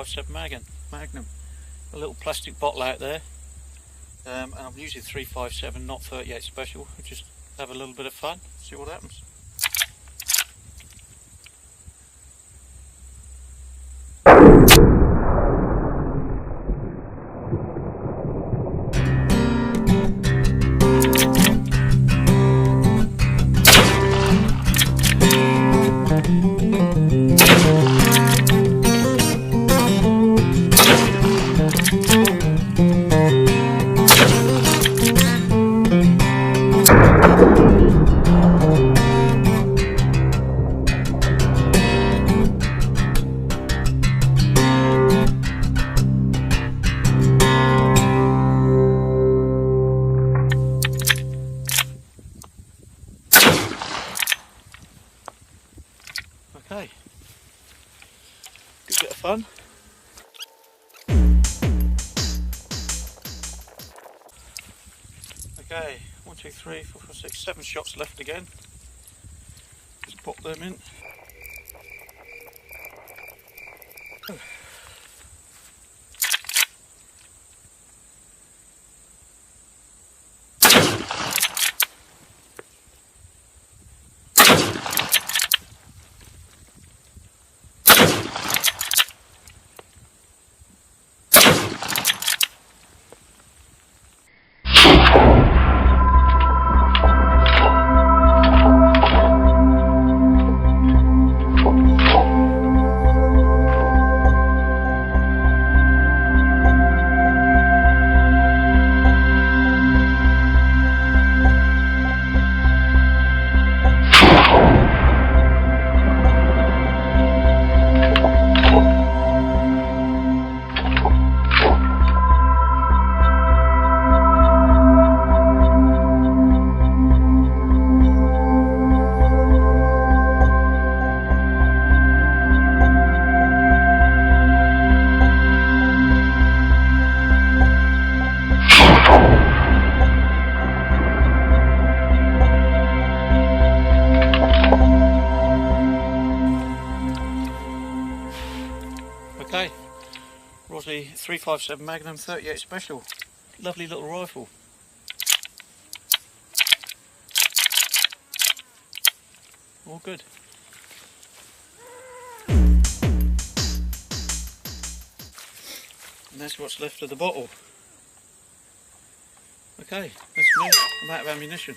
357 Magnum. A little plastic bottle out there, and I'm using 357, not 38 special. We'll just have a little bit of fun, see what happens. Okay, good bit of fun. Okay, 1, 2, 3, 4, 5, 6, 7 shots left again. Just pop them in. Okay, Rossi 357 Magnum 38 special. Lovely little rifle. All good. And that's what's left of the bottle. Okay, that's me. I'm out of ammunition.